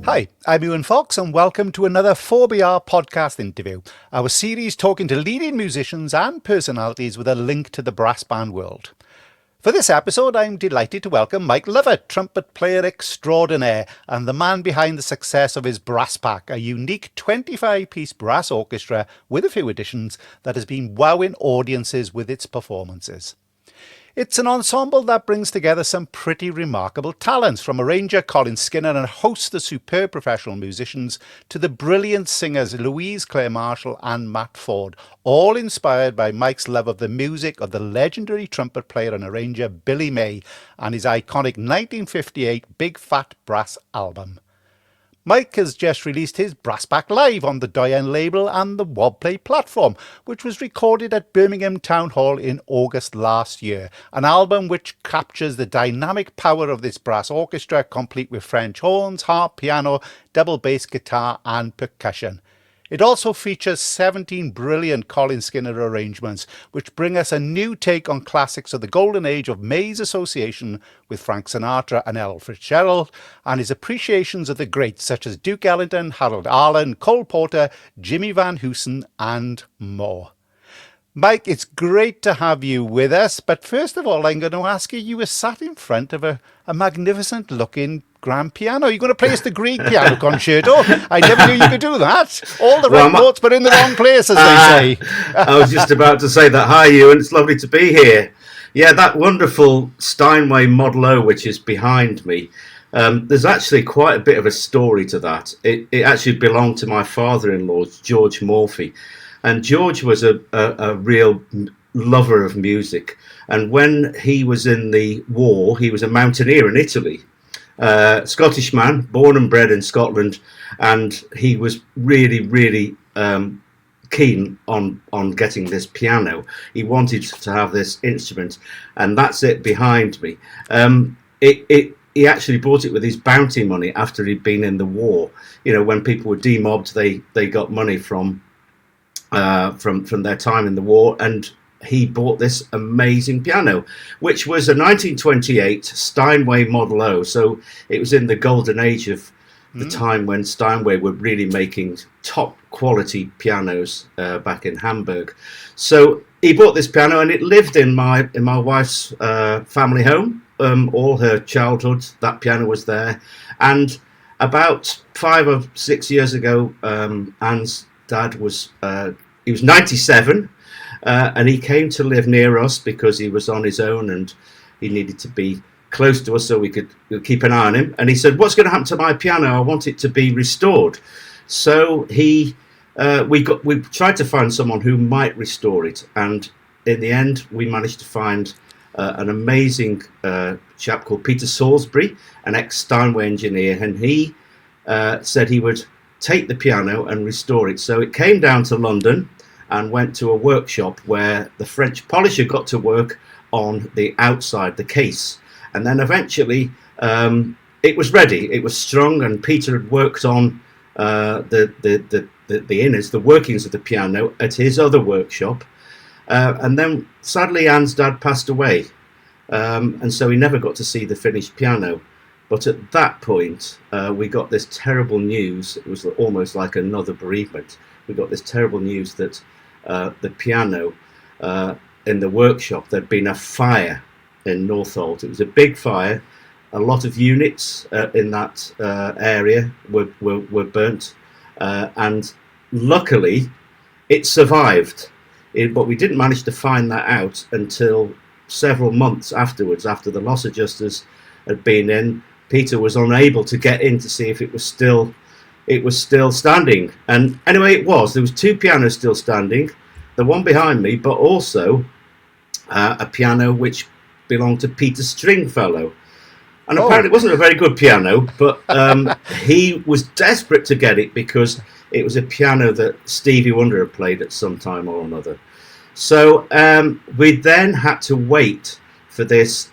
Hi, I'm Iwan Fox and welcome to another 4BR podcast interview, our series talking to leading musicians and personalities with a link to the brass band world. For this episode, I'm delighted to welcome Mike Lovatt, trumpet player extraordinaire and the man behind the success of his Brass Pack, a unique 25-piece brass orchestra with a few additions that has been wowing audiences with its performances. It's an ensemble that brings together some pretty remarkable talents, from arranger Colin Skinner and a host of superb professional musicians to the brilliant singers Louise, Clare and Matt Ford, all inspired by Mike's love of the music of the legendary trumpet player and arranger Billy May and his iconic 1958 Big Phat Brass album. Mike has just released his Brass Pack Live on the Doyen label and the Wobplay platform, which was recorded at Birmingham Town Hall in August last year. An album which captures the dynamic power of this brass orchestra, complete with French horns, harp, piano, double bass guitar and percussion. It also features 17 brilliant Colin Skinner arrangements, which bring us a new take on classics of the golden age of May's association with Frank Sinatra and Fitzgerald, and his appreciations of the greats such as Duke Ellington, Arlen, Cole Porter, Jimmy Van Heusen, and more. Mike, it's great to have you with us, but first of all, I'm going to ask you, you were sat in front of a magnificent-looking grand piano. You're going to play us the Greek piano concerto. I never knew you could do that. All the right notes, but in the wrong place, as they say. I was just about to say that. Hi, Ewan. It's lovely to be here. Yeah, that wonderful Steinway Model O, which is behind me, there's actually quite a bit of a story to that. It actually belonged to my father-in-law, George Morphy. And George was a real lover of music. And when he was in the war, he was a mountaineer in Italy. Scottish man, born and bred in Scotland, and he was really keen on getting this piano. He wanted to have this instrument, and that's it behind me. He actually bought it with his bounty money after he'd been in the war. You know, when people were demobbed, they got money from their time in the war, and he bought this amazing piano, which was a 1928 Steinway Model O. So it was in the golden age of the time when Steinway were really making top quality pianos back in Hamburg. So he bought this piano, and it lived in my wife's family home all her childhood. That piano was there, and about 5 or 6 years ago, Anne's dad was he was 97. And he came to live near us because he was on his own and he needed to be close to us so we could keep an eye on him. And he said, "What's going to happen to my piano? I want it to be restored." So we tried to find someone who might restore it. And in the end, we managed to find an amazing chap called Peter Salisbury, an ex-Steinway engineer. And he said he would take the piano and restore it. So it came down to London and went to a workshop where the French polisher got to work on the outside, the case. And then eventually it was ready. It was strung, and Peter had worked on the innards, the workings of the piano at his other workshop. And then sadly Anne's dad passed away. And so he never got to see the finished piano. But at that point, we got this terrible news. It was almost like another bereavement. We got this terrible news that the piano in the workshop, there'd been a fire in Northolt. It was a big fire. A lot of units in that area were burnt, and luckily it survived. But we didn't manage to find that out until several months afterwards, after the loss adjusters had been in. Peter was unable to get in to see if it was still standing, and anyway it was. There was 2 pianos still standing, the one behind me, but also a piano which belonged to Peter Stringfellow, and apparently it wasn't a very good piano, but he was desperate to get it because it was a piano that Stevie Wonder had played at some time or another. So we then had to wait for this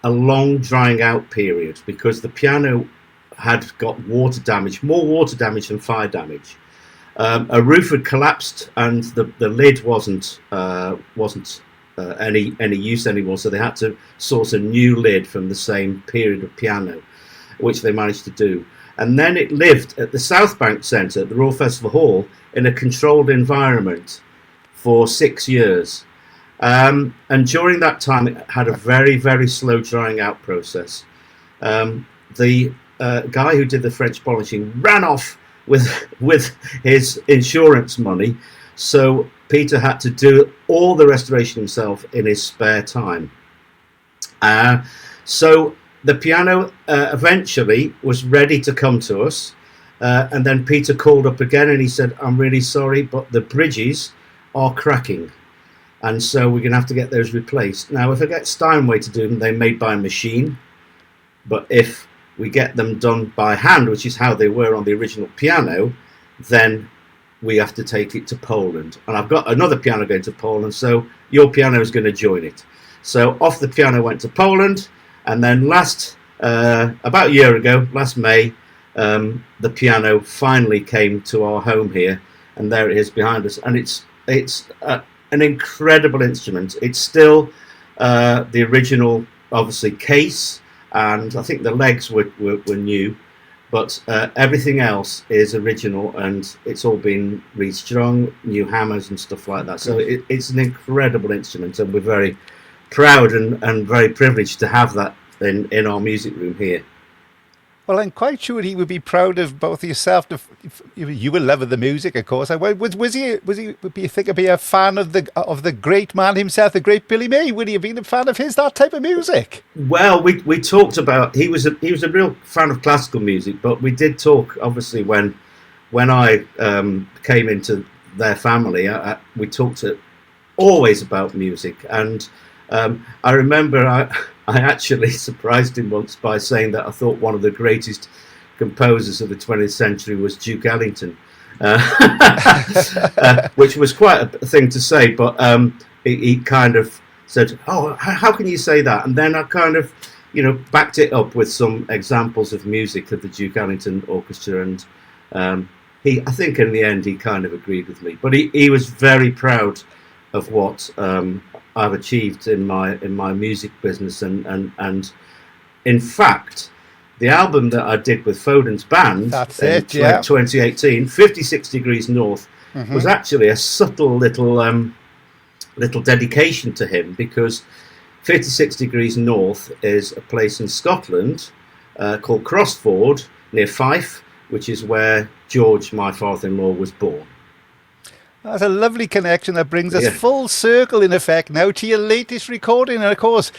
a long drying out period because the piano had got water damage, more water damage than fire damage. A roof had collapsed and the lid wasn't any use anymore, so they had to source a new lid from the same period of piano, which they managed to do. And then it lived at the South Bank Centre, at the Royal Festival Hall, in a controlled environment for 6 years. And during that time, it had a very, very slow drying out process. The guy who did the French polishing ran off with his insurance money, so Peter had to do all the restoration himself in his spare time. So the piano eventually was ready to come to us, and then Peter called up again and he said, "I'm really sorry, but the bridges are cracking, and so we're going to have to get those replaced." Now, if I get Steinway to do them, they're made by a machine, but if we get them done by hand, which is how they were on the original piano, then we have to take it to Poland. And I've got another piano going to Poland, so your piano is going to join it. So off the piano went to Poland, and then about a year ago, last May, the piano finally came to our home here, and there it is behind us. And it's an incredible instrument. It's still the original, obviously, case, and I think the legs were new, but everything else is original, and it's all been restrung, new hammers and stuff like that. So it's an incredible instrument, and we're very proud and very privileged to have that in our music room here. Well, I'm quite sure he would be proud of both yourself. You were love of the music, of course. Was he? Would you think, be a fan of the great man himself, the great Billy May? Would he have been a fan of that type of music? Well, we talked about he was a real fan of classical music, but we did talk obviously when I came into their family. We talked always about music, and I remember I actually surprised him once by saying that I thought one of the greatest composers of the 20th century was Duke Ellington, which was quite a thing to say, but he kind of said, "Oh, how can you say that?" And then I kind of, backed it up with some examples of music of the Duke Ellington Orchestra, and I think in the end he kind of agreed with me. But he was very proud of what I've achieved in my music business, and in fact, the album that I did with Foden's band in 2018, 56 Degrees North, was actually a subtle little dedication to him, because 56 Degrees North is a place in Scotland called Crossford near Fife, which is where George, my father-in-law, was born. That's a lovely connection that brings us full circle, in effect, now to your latest recording. And of course,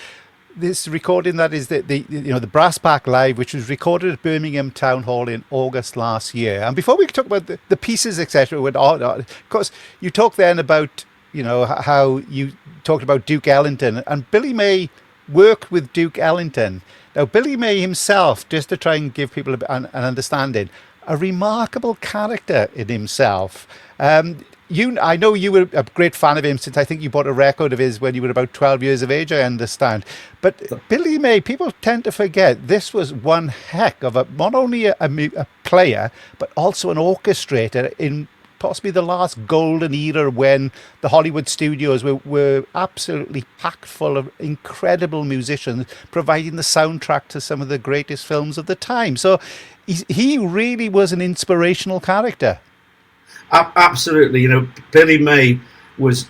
this recording that is the Brass Pack Live, which was recorded at Birmingham Town Hall in August last year. And before we talk about the pieces, etc., of course, you talked then about how you talked about Duke Ellington, and Billy May worked with Duke Ellington. Now, Billy May himself, just to try and give people an understanding, a remarkable character in himself. I know you were a great fan of him since I think you bought a record of his when you were about 12 years of age, I understand. But Billy May, people tend to forget, this was one heck of not only a player, but also an orchestrator in possibly the last golden era when the Hollywood studios were absolutely packed full of incredible musicians providing the soundtrack to some of the greatest films of the time. So he really was an inspirational character. Absolutely. Billy May was,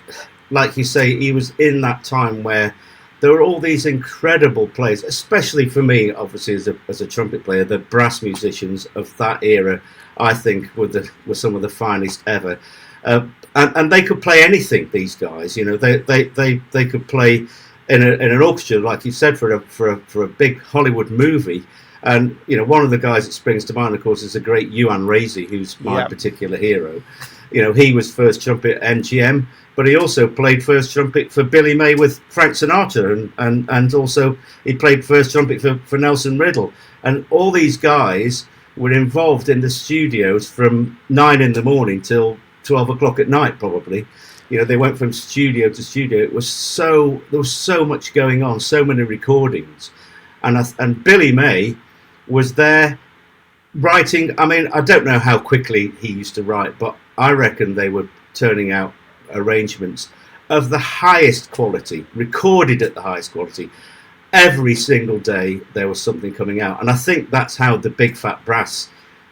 like you say, he was in that time where there were all these incredible players, especially for me, obviously, as a trumpet player. The brass musicians of that era, I think, were some of the finest ever. And they could play anything, these guys. They could play in an orchestra, like you said, for a big Hollywood movie. And one of the guys that springs to mind, of course, is the great Iwan Fox, who's my particular hero. He was first trumpet at MGM, but he also played first trumpet for Billy May with Frank Sinatra, and also he played first trumpet for Nelson Riddle. And all these guys were involved in the studios from 9 in till 12 o'clock at night, probably. They went from studio to studio. There was so much going on, so many recordings, and Billy May was there writing. I mean, I don't know how quickly he used to write, but I reckon they were turning out arrangements of the highest quality, recorded at the highest quality. Every single day there was something coming out, and I think that's how the Big Phat Brass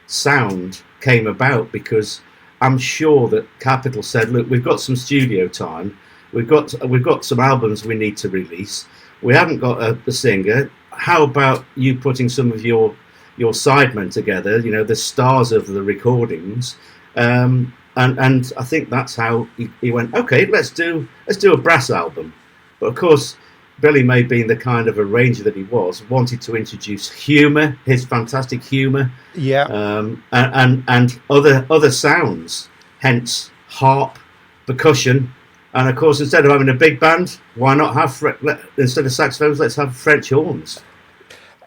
sound came about, because I'm sure that Capitol said, look, we've got some studio time, we've got some albums we need to release, we haven't got a singer, how about you putting some of your sidemen together, the stars of the recordings, and I think that's how he went, okay, let's do a brass album. But of course, Billy May, being the kind of arranger that he was, wanted to introduce humour, his fantastic humour, and other sounds, hence harp, percussion, and of course, instead of having a big band, why not have instead of saxophones, let's have French horns.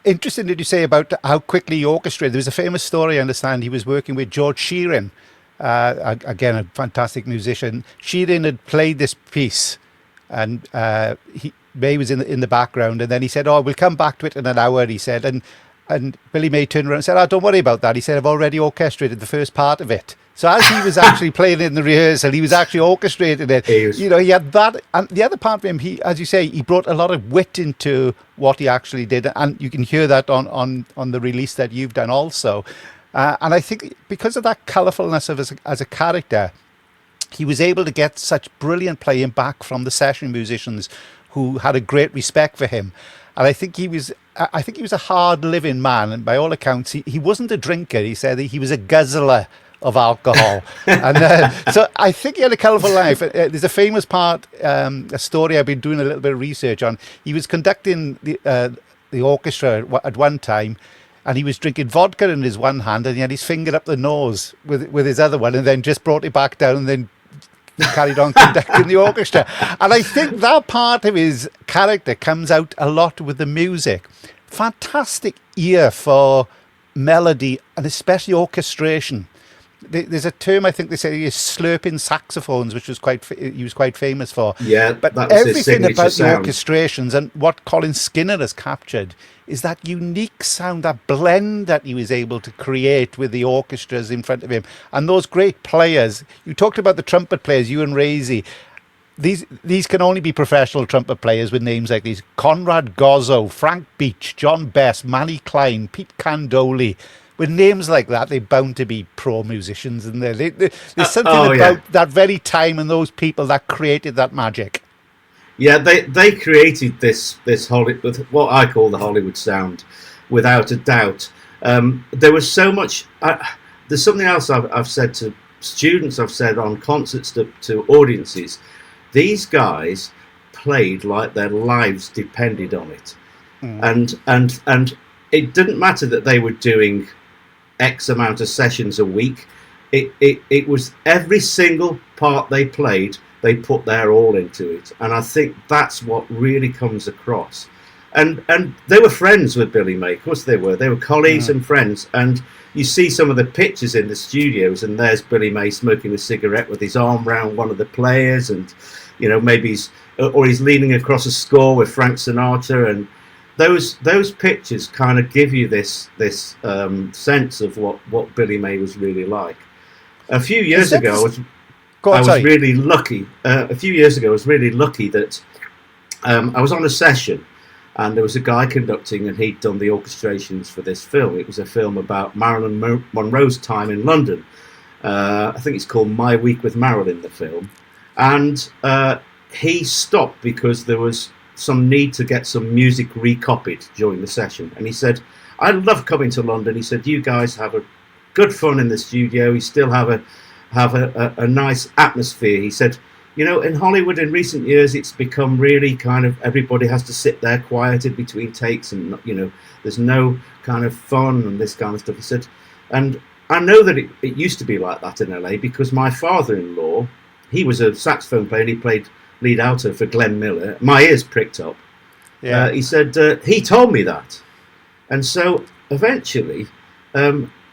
Interesting, did you say about how quickly he orchestrated? There was a famous story, I understand, he was working with George Shearing, again, a fantastic musician. Shearing had played this piece, and May was in the background, and then he said, "Oh, we'll come back to it in an hour," he said, and Billy May turned around and said, "Oh, don't worry about that." He said, "I've already orchestrated the first part of it." So as he was actually playing it in the rehearsal, he was actually orchestrating it. He had that, and the other part of him, he, as you say, he brought a lot of wit into what he actually did, and you can hear that on the release that you've done also. And I think because of that colourfulness of as a character, he was able to get such brilliant playing back from the session musicians who had a great respect for him. And I think he was a hard living man, and by all accounts he wasn't a drinker. He said he was a guzzler of alcohol. And so I think he had a colourful life. There's a famous part, a story I've been doing a little bit of research on. He was conducting the orchestra at one time, and he was drinking vodka in his one hand, and he had his finger up the nose with his other one, and then just brought it back down, and then carried on conducting the orchestra. And I think that part of his character comes out a lot with the music. Fantastic ear for melody, and especially orchestration. There's a term, I think they say, is slurping saxophones, which was he was quite famous for. Yeah, but that was everything about sound. The orchestrations, and what Colin Skinner has captured, is that unique sound, that blend that he was able to create with the orchestras in front of him. And those great players, you talked about the trumpet players, you and Raisy. These can only be professional trumpet players with names like these: Conrad Gozzo, Frank Beach, John Best, Manny Klein, Pete Candoli. With names like that, they're bound to be pro musicians, and there's something about that very time and those people that created that magic. Yeah, they created this Hollywood, what I call the Hollywood sound, without a doubt. There was so much. There's something else I've said to students, I've said on concerts to audiences. These guys played like their lives depended on it, and it didn't matter that they were doing X amount of sessions a week. It was every single part they played, they put their all into it, and I think that's what really comes across. And they were friends with Billy May, of course they were colleagues and friends. And you see some of the pictures in the studios, and there's Billy May smoking a cigarette with his arm round one of the players, and maybe he's leaning across a score with Frank Sinatra, and those pictures kind of give you this sense of what Billy May was really like. A few years ago, I was really lucky. A few years ago, I was really lucky that I was on a session, and there was a guy conducting, and he'd done the orchestrations for this film. It was a film about Marilyn Monroe's time in London. I think it's called My Week with Marilyn, the film. And he stopped because there was some need to get some music recopied during the session. And he said, "I love coming to London." He said, "You guys have a good fun in the studio. You still have a nice atmosphere." He said, in Hollywood in recent years, it's become really kind of everybody has to sit there quieted between takes, and there's no kind of fun and this kind of stuff. He said, and I know that it used to be like that in LA, because my father-in-law, he was a saxophone player, and he played lead alto for Glenn Miller. My ears pricked up. Yeah. He said, he told me that. And so eventually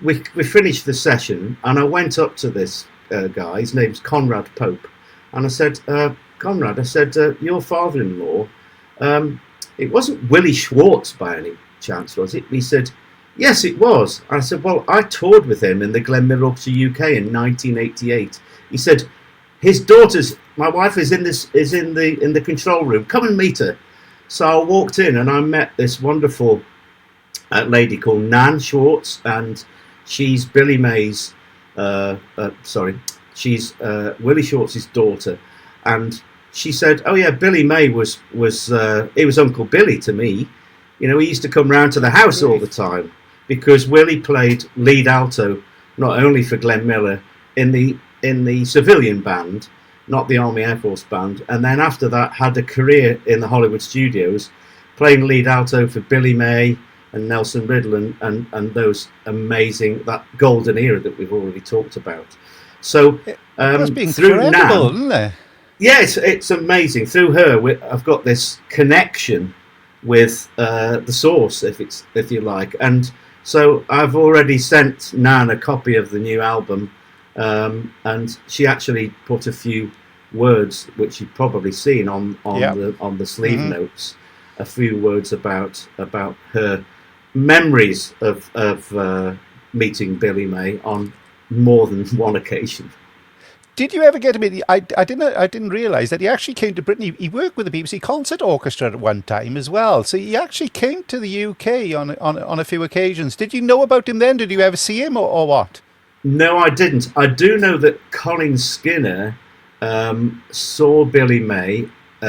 we finished the session, and I went up to this guy, his name's Conrad Pope, and I said, Conrad, I said, your father-in-law, it wasn't Willie Schwartz by any chance, was it? He said, yes, it was. I said, well, I toured with him in the Glenn Miller Orchestra UK in 1988. He said, his daughter's, my wife is in the control room. Come and meet her. So I walked in, and I met this wonderful lady called Nan Schwartz, and she's Billy May's, she's Willie Short's daughter, and she said, "Oh yeah, Billy May was he was Uncle Billy to me. You know, he used to come round to the house all the time because Willie played lead alto not only for Glenn Miller in the civilian band, not the Army Air Force band, and then after that had a career in the Hollywood studios, playing lead alto for Billy May and Nelson Riddle and those amazing, that golden era that we've already talked about. So it must be incredible, isn't it? Yeah, it's amazing. Through her, I've got this connection with the source, if you like, and so I've already sent Nan a copy of the new album, and she actually put a few words, which you've probably seen on the sleeve notes, a few words about her memories of meeting Billy May on more than one occasion. Did you ever get to meet? I didn't realise that he actually came to Britain. He worked with the BBC Concert Orchestra at one time as well. So he actually came to the UK on a few occasions. Did you know about him then? Did you ever see him or what? No, I didn't. I do know that Colin Skinner saw Billy May.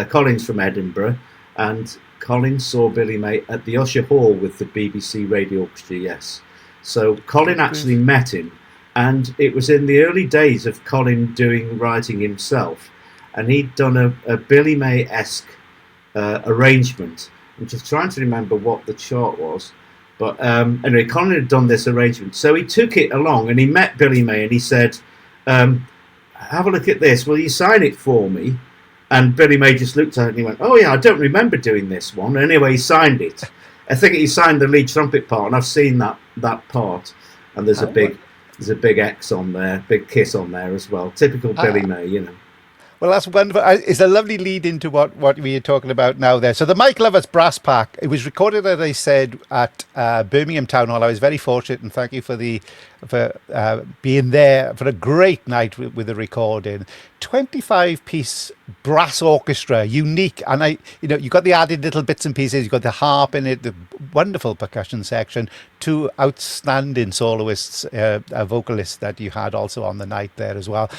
Colin's from Edinburgh, and Colin saw Billy May at the Usher Hall with the BBC Radio Orchestra. Yes, so Colin actually met him. And it was in the early days of Colin writing himself. And he'd done a Billy May-esque arrangement. I'm just trying to remember what the chart was. But anyway, Colin had done this arrangement. So he took it along and he met Billy May and he said, have a look at this. Will you sign it for me? And Billy May just looked at it and he went, oh yeah, I don't remember doing this one. Anyway, he signed it. I think he signed the lead trumpet part, and I've seen that part. And there's a big X on there, big kiss on there as well. Typical Billy May, you know. Well, that's wonderful. It's a lovely lead into what we are talking about now there. So the Mike Lovatt Brass Pack, it was recorded, as I said, at Birmingham Town Hall. I was very fortunate, and thank you for being there for a great night with the recording. 25-piece brass orchestra, unique. And you got the added little bits and pieces. You got the harp in it, the wonderful percussion section, two outstanding soloists, vocalists that you had also on the night there as well.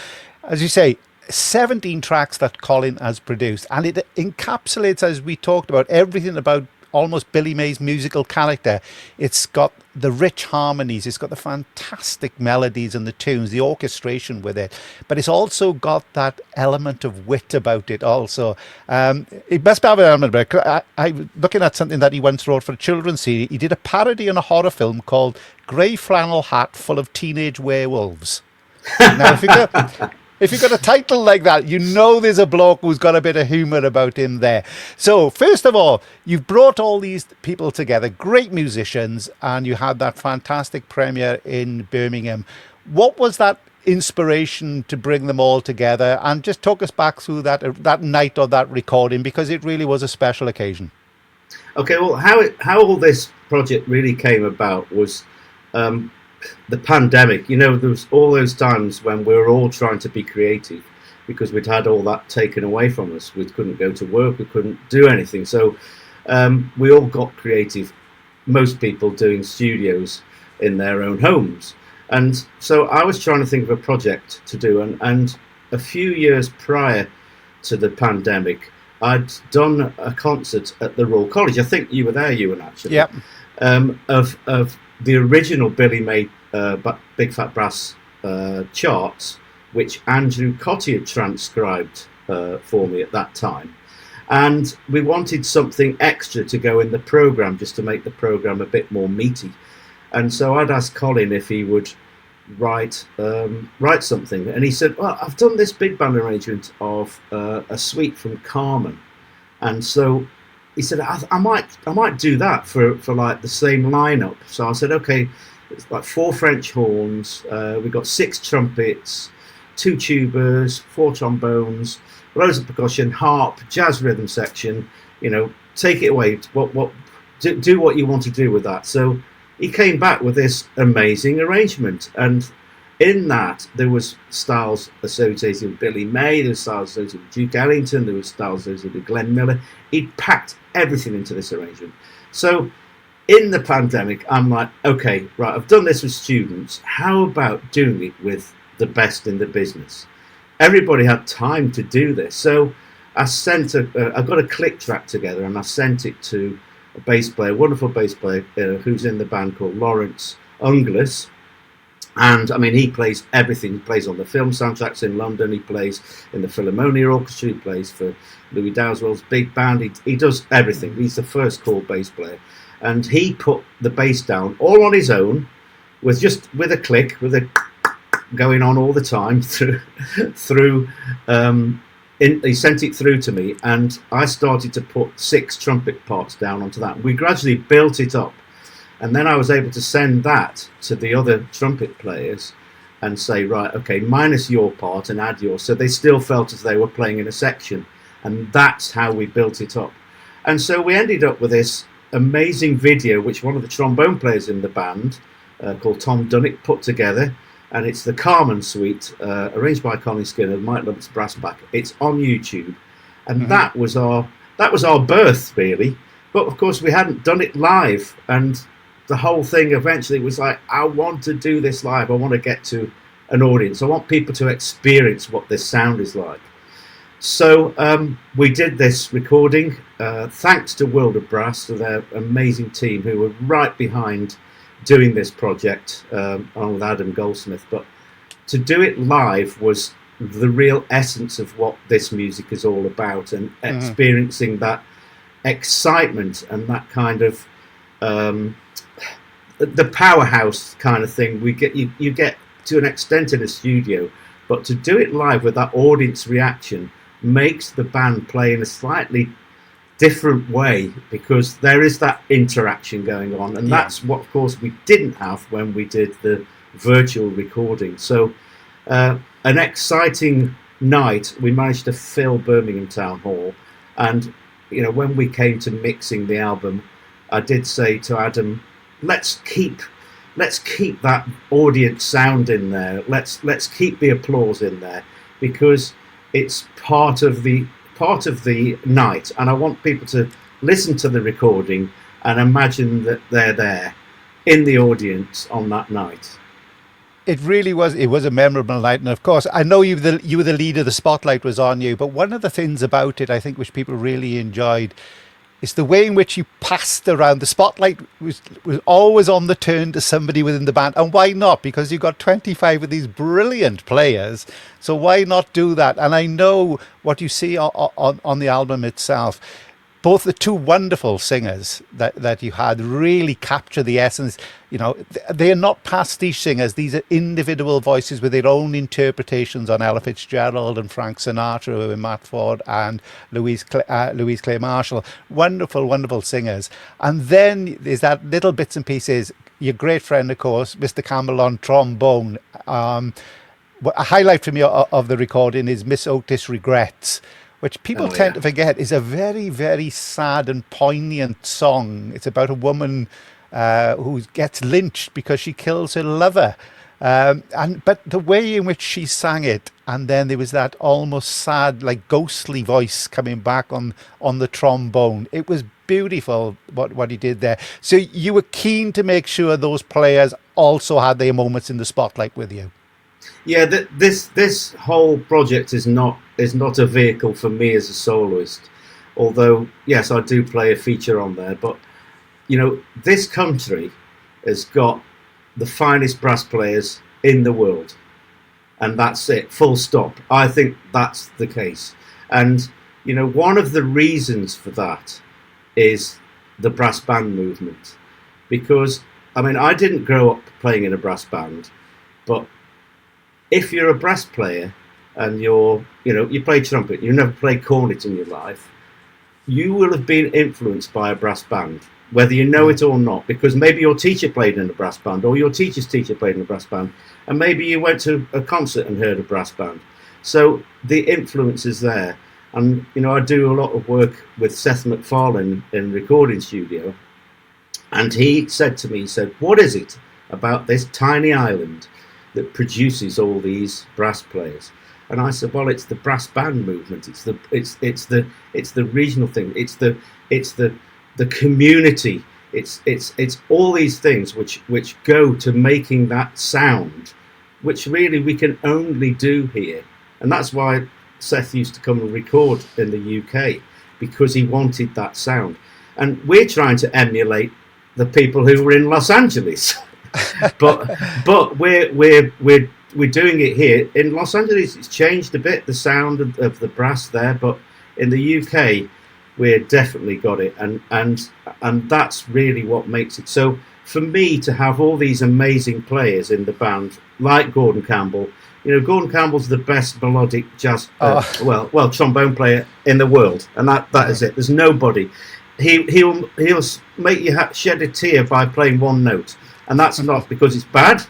As you say, 17 tracks that Colin has produced, and it encapsulates, as we talked about, everything about almost Billy May's musical character. It's got the rich harmonies, it's got the fantastic melodies and the tunes, the orchestration with it, but it's also got that element of wit about it also. It must have an element, but I'm looking at something that he once wrote for a children's series. He did a parody on a horror film called Grey Flannel Hat Full of Teenage Werewolves. Now, if you've got a title like that, you know there's a bloke who's got a bit of humour about him there. So, first of all, you've brought all these people together, great musicians, and you had that fantastic premiere in Birmingham. What was that inspiration to bring them all together? And just talk us back through that night of that recording, because it really was a special occasion. Okay, well, how all this project really came about was the pandemic. You know, there was all those times when we were all trying to be creative because we'd had all that taken away from us. We couldn't go to work, we couldn't do anything. So we all got creative, most people doing studios in their own homes. And so I was trying to think of a project to do. And a few years prior to the pandemic, I'd done a concert at the Royal College. I think you were there, Ewan, actually. Yep. Of the original Billy May Big Phat Brass charts, which Andrew Cotty had transcribed for me at that time. And we wanted something extra to go in the programme, just to make the programme a bit more meaty. And so I'd asked Colin if he would write something. And he said, well, I've done this big band arrangement of a suite from Carmen. And so he said, I might do that for like the same lineup. So I said, okay, it's like 4 French horns, we've got 6 trumpets, 2 tubas, 4 trombones, loads of percussion, harp, jazz rhythm section. You know, take it away. Do what you want to do with that. So he came back with this amazing arrangement, and in that there was styles associated with Billy May, there was styles associated with Duke Ellington, there was styles associated with Glenn Miller. He'd packed everything into this arrangement. So in the pandemic, I'm like, okay, right, I've done this with students. How about doing it with the best in the business? Everybody had time to do this. So I got a click track together and I sent it to a bass player, wonderful bass player who's in the band called Lawrence Unglis. And I mean, he plays everything. He plays on the film soundtracks in London. He plays in the Philharmonia Orchestra. He plays for Louis Dowswell's big band. He does everything. He's the first call bass player. And he put the bass down all on his own, with a click, with a going on all the time through. He sent it through to me, and I started to put 6 trumpet parts down onto that. We gradually built it up. And then I was able to send that to the other trumpet players and say, right, okay, minus your part and add yours. So they still felt as they were playing in a section. And that's how we built it up. And so we ended up with this amazing video, which one of the trombone players in the band, called Tom Dunnick, put together. And it's the Carmen Suite, arranged by Colin Skinner, Mike Lovatt's brass back. It's on YouTube. And that was our birth, really. But, of course, we hadn't done it live. And the whole thing eventually was like, I want to do this live. I want to get to an audience. I want people to experience what this sound is like. So we did this recording, thanks to World of Brass, to their amazing team who were right behind doing this project, along with Adam Goldsmith. But to do it live was the real essence of what this music is all about, and experiencing that excitement and that kind of the powerhouse kind of thing you get to an extent in a studio, but to do it live with that audience reaction makes the band play in a slightly different way, because there is that interaction going on, and that's what, of course, we didn't have when we did the virtual recording. So an exciting night. We managed to fill Birmingham Town Hall, and when we came to mixing the album, I did say to Adam, let's keep that audience sound in there. Let's keep the applause in there, because it's part of the night, and I want people to listen to the recording and imagine that they're there in the audience on that night. It really was. It was a memorable night, and of course, I know you were the leader. The spotlight was on you, but one of the things about it, I think, which people really enjoyed, is the way in which you passed around. The spotlight was always on the turn to somebody within the band. And why not? Because you've got 25 of these brilliant players. So why not do that? And I know what you see on the album itself. Both the two wonderful singers that you had really capture the essence. They are not pastiche singers. These are individual voices with their own interpretations on Ella Fitzgerald and Frank Sinatra and Matt Ford and Louise Clare Marshall. Wonderful, wonderful singers. And then there's that little bits and pieces. Your great friend, of course, Mr. Campbell on trombone. A highlight for me of the recording is Miss Otis Regrets, which people tend to forget is a very, very sad and poignant song. It's about a woman who gets lynched because she kills her lover. But the way in which she sang it, and then there was that almost sad, like ghostly voice coming back on the trombone. It was beautiful what he did there. So you were keen to make sure those players also had their moments in the spotlight with you. Yeah, this whole project is not a vehicle for me as a soloist. Although, yes, I do play a feature on there. But, this country has got the finest brass players in the world. And that's it, full stop. I think that's the case. And, one of the reasons for that is the brass band movement. Because, I didn't grow up playing in a brass band, but if you're a brass player and you play trumpet, you never played cornet in your life, you will have been influenced by a brass band, whether you know it or not, because maybe your teacher played in a brass band, or your teacher's teacher played in a brass band, and maybe you went to a concert and heard a brass band. So the influence is there. And, I do a lot of work with Seth MacFarlane in recording studio, and he said to me, what is it about this tiny island that produces all these brass players? And I said, well, it's the brass band movement. It's the regional thing. It's the community It's all these things which go to making that sound, which really we can only do here. And that's why Seth used to come and record in the UK, because he wanted that sound. And we're trying to emulate the people who were in Los Angeles, but we're doing it here in Los Angeles. It's changed a bit, the sound of the brass there, but in the UK we've definitely got it, and that's really what makes it. So for me to have all these amazing players in the band, like Gordon Campbell. Gordon Campbell's the best melodic jazz, trombone player in the world, and that is it. There's nobody. He'll make you shed a tear by playing one note, and that's not because it's bad.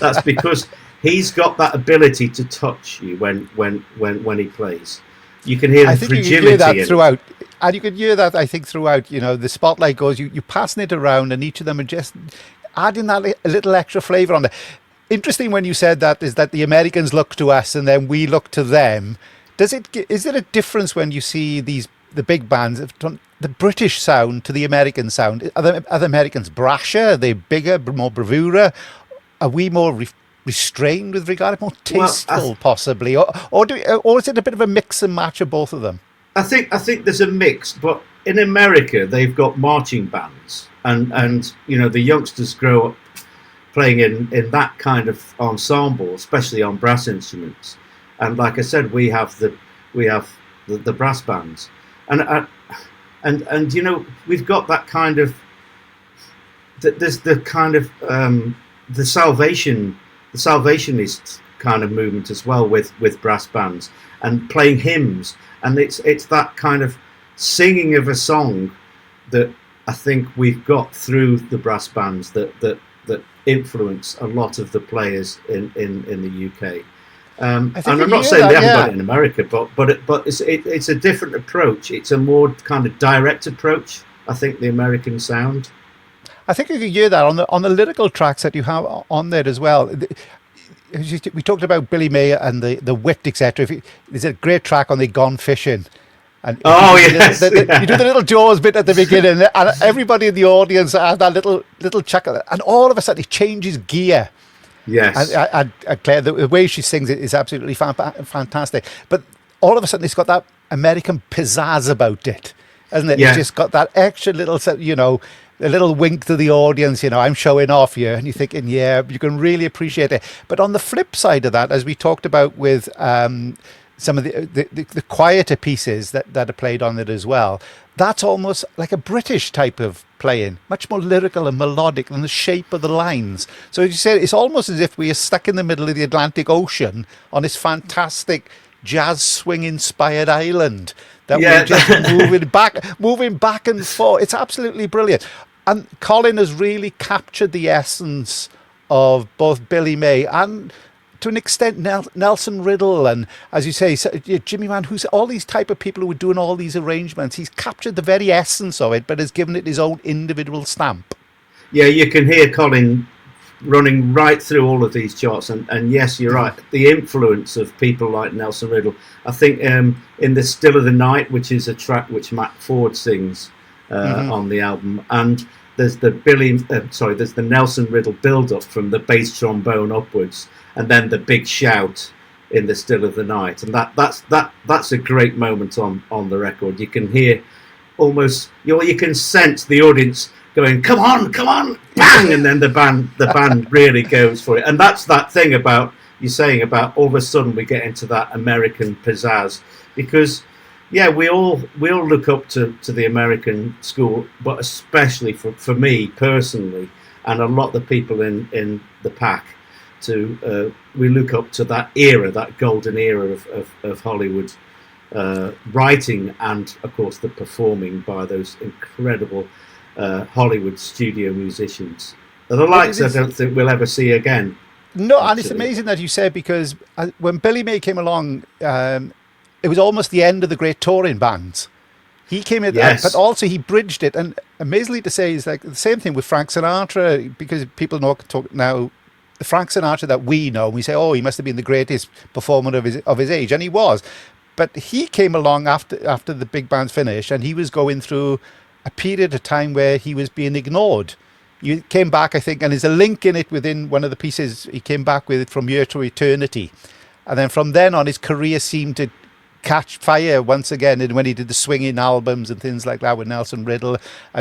That's because he's got that ability to touch you when he plays. You can hear the fragility. You can hear that throughout, and you can hear that, I think, throughout. The spotlight goes. You're passing it around, and each of them are just adding that a little extra flavour on there. Interesting when you said that is that the Americans look to us and then we look to them. Is there a difference when you see the big bands, the British sound to the American sound? Are the Americans brasher? Are they bigger, more bravura? Are we more restrained with regard, more tasteful, possibly, or is it a bit of a mix and match of both of them? I think there's a mix, but in America they've got marching bands, and the youngsters grow up playing in that kind of ensemble, especially on brass instruments. And like I said, we have the brass bands, and we've got that kind of there's the kind of the Salvationist kind of movement as well with brass bands and playing hymns, and it's that kind of singing of a song that I think we've got through the brass bands that influence a lot of the players in the UK. And I'm not saying they haven't done it in America, but it's a different approach. It's a more kind of direct approach, I think, the American sound. I think you can hear that on the lyrical tracks that you have on there as well. We talked about Billy May and the wit, etc. There's a great track on the Gone Fishing. And yes, you do the little Jaws bit at the beginning, and everybody in the audience has that little chuckle, and all of a sudden it changes gear. Yes, and Claire, the way she sings it is absolutely fantastic. But all of a sudden it's got that American pizzazz about it, hasn't it? Yeah. It's just got that extra little, a little wink to the audience. I'm showing off here, and you're thinking, yeah, you can really appreciate it. But on the flip side of that, as we talked about with some of the quieter pieces that are played on it as well, that's almost like a British type of playing, much more lyrical and melodic than the shape of the lines. So as you said, it's almost as if we are stuck in the middle of the Atlantic Ocean on this fantastic jazz swing inspired island that we're just moving back and forth. It's absolutely brilliant. And Colin has really captured the essence of both Billy May and, to an extent, Nelson Riddle, and, as you say, Jimmy Van Heusen, all these type of people who were doing all these arrangements. He's captured the very essence of it, but has given it his own individual stamp. Yeah, you can hear Colin running right through all of these charts, and yes, you're right. The influence of people like Nelson Riddle. I think in the Still of the Night, which is a track which Matt Ford sings on the album, and there's there's the Nelson Riddle build-up from the bass trombone upwards, and then the big shout in the Still of the Night, and that's a great moment on the record. You can hear almost, you can sense the audience going, come on, bang, and then the band really goes for it. And that's that thing about you're saying about all of a sudden we get into that American pizzazz, because we all look up to the American school, but especially for me personally, and a lot of the people in the pack, we look up to that era, that golden era of Hollywood writing, and of course the performing by those incredible Hollywood studio musicians. The likes I don't think we'll ever see again. No, actually. And it's amazing that you said, because when Billy May came along, it was almost the end of the great touring bands. He came in, but also he bridged it. And amazingly to say, is like the same thing with Frank Sinatra, because people talk now. The Frank Sinatra that we know, we say, oh, he must have been the greatest performer of his age, and he was. But he came along after the big bands finished, and he was going through a period of time where he was being ignored. You came back, I think, and there's a link in it within one of the pieces. He came back with it From Here to Eternity. And then from then on, his career seemed to catch fire once again. And when he did the swinging albums and things like that with Nelson Riddle,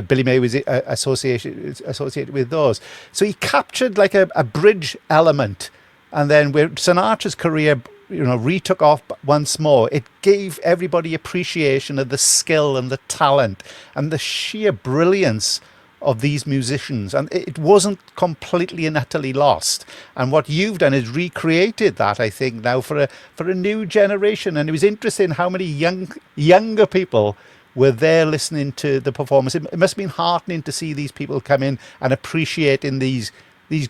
Billy May was associated with those. So he captured like a bridge element. And then where Sinatra's career, retook off once more, it gave everybody appreciation of the skill and the talent and the sheer brilliance of these musicians, and it wasn't completely and utterly lost. And what you've done is recreated that, I think, now for a new generation. And it was interesting how many younger people were there listening to the performance. It must have been heartening to see these people come in and appreciating these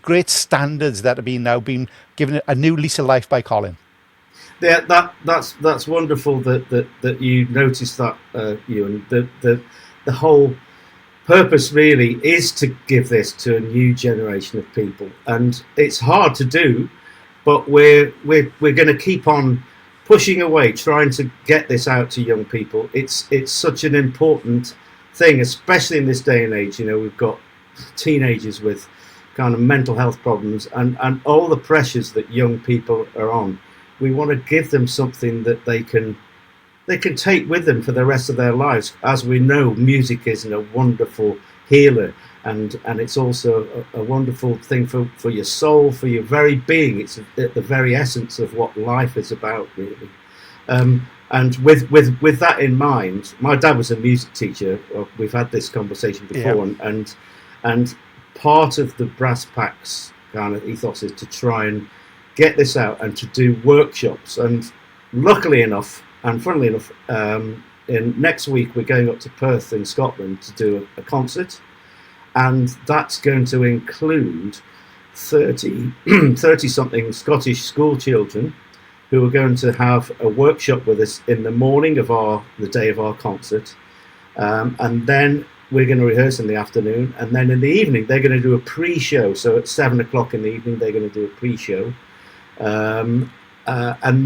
great standards that have now been given a new lease of life by Colin. Yeah, that's wonderful that you noticed that, Ewan. The whole purpose really is to give this to a new generation of people, and it's hard to do, but we're going to keep on pushing away, trying to get this out to young people. It's such an important thing, especially in this day and age. We've got teenagers with kind of mental health problems and all the pressures that young people are on. We want to give them something that they can take with them for the rest of their lives. As we know, music is a wonderful healer, and it's also a wonderful thing for your soul, for your very being. It's at the very essence of what life is about, really. And with that in mind, my dad was a music teacher. We've had this conversation before, yeah. and part of the Brass Pack's kind of ethos is to try and get this out and to do workshops. And luckily enough, and funnily enough, in next week we're going up to Perth in Scotland to do a concert, and that's going to include 30-something Scottish school children who are going to have a workshop with us in the morning of the day of our concert, and then we're going to rehearse in the afternoon, and then in the evening they're going to do a pre-show. So at 7 o'clock in the evening they're going to do a pre-show, and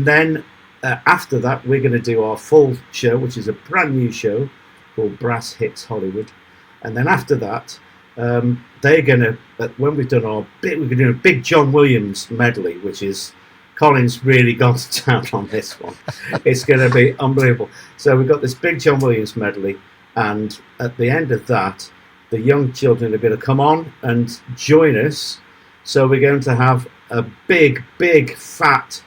then after that, we're going to do our full show, which is a brand new show called Brass Hits Hollywood. And then after that, they're going to, when we've done we're going to do a big John Williams medley, which is, Colin's really gone to town on this one. It's going to be unbelievable. So we've got this big John Williams medley, and at the end of that, the young children are going to come on and join us. So we're going to have a big, big, fat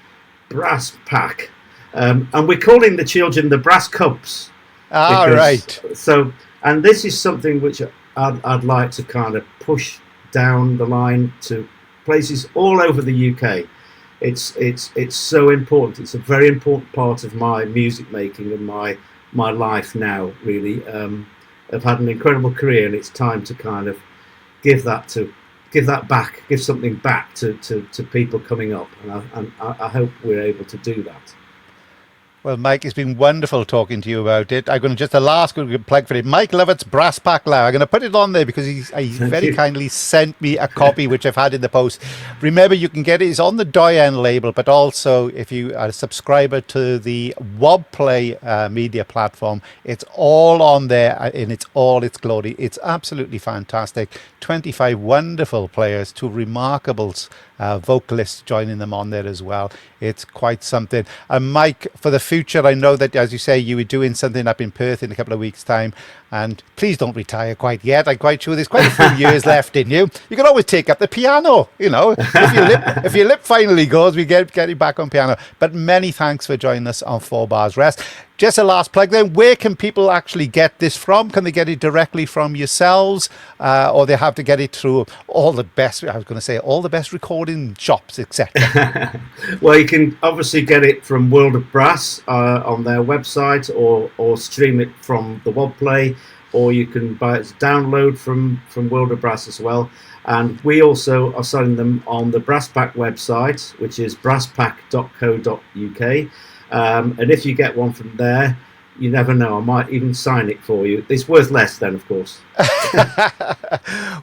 brass pack. And we're calling the children the Brass Cubs. Right. So, and this is something which I'd like to kind of push down the line to places all over the UK. It's so important. It's a very important part of my music making and my life now. Really, I've had an incredible career, and it's time to kind of give something back to people coming up, and I hope we're able to do that. Well, Mike, it's been wonderful talking to you about it. I'm going to just the last good plug for it. Mike Lovatt's Brass Pack Live. I'm going to put it on there because he very kindly sent me a copy, which I've had in the post. Remember, you can get it. It's on the Doyen label, but also if you are a subscriber to the WobPlay media platform, it's all on there in all its glory. It's absolutely fantastic. 25 wonderful players, 2 remarkable vocalists joining them on there as well. It's quite something. And Mike, for the future, I know that, as you say, you were doing something up in Perth in a couple of weeks' time, and please don't retire quite yet. I'm quite sure there's quite a few years left in you. You can always take up the piano, if your lip finally goes, we get you back on piano. But many thanks for joining us on 4Barsrest. Just a last plug then, where can people actually get this from? Can they get it directly from yourselves, or they have to get it through all the best recording shops, etc.? Well, you can obviously get it from World of Brass on their website, or stream it from the WobPlay, or you can buy it as download from World of Brass as well. And we also are selling them on the Brass Pack website, which is brasspack.co.uk. And if you get one from there, you never know. I might even sign it for you. It's worth less then, of course.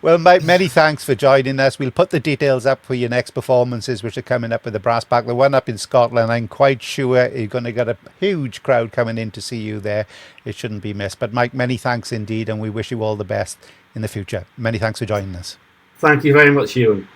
Well, Mike, many thanks for joining us. We'll put the details up for your next performances, which are coming up with the Brass Band. The one up in Scotland, I'm quite sure you're going to get a huge crowd coming in to see you there. It shouldn't be missed. But Mike, many thanks indeed, and we wish you all the best in the future. Many thanks for joining us. Thank you very much, Ewan.